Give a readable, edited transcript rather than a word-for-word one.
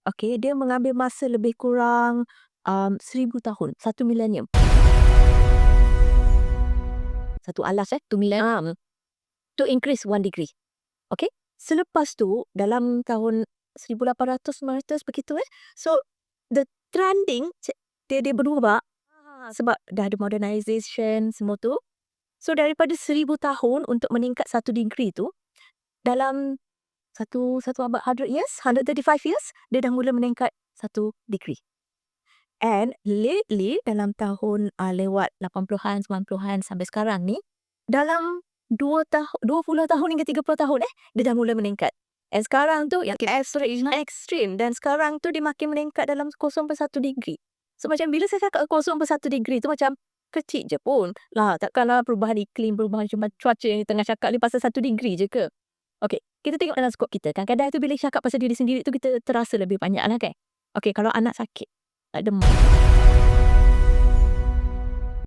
Okey, dia mengambil masa lebih kurang 1000 tahun, 1 milenium. Satu alas 2 milenium to increase 1 degree. Okey. Selepas tu dalam tahun 1800 900 begitu So the trending dia berubah sebab dah ada modernization semua tu. So daripada 1000 tahun untuk meningkat 1 degree tu dalam satu abad 100 years, 135 years dia dah mula meningkat 1 degree. And lately dalam tahun lewat 80-an 90-an sampai sekarang ni dalam 20 tahun hingga 30 tahun dia dah mula meningkat. And sekarang tu yang extreme dan sekarang tu dia makin meningkat dalam 0.1 degree. So macam bila saya cakap 0.1 degree tu macam kecil je pun. Lah takkanlah perubahan iklim, perubahan cuma cuaca yang tengah cakap ni pasal 1 degree je ke? Okey, kita tengok dalam skop kita. Kadang-kadang tu bila cakap pasal diri sendiri tu kita terasa lebih banyak lah kan. Okey, kalau anak sakit, tak demam.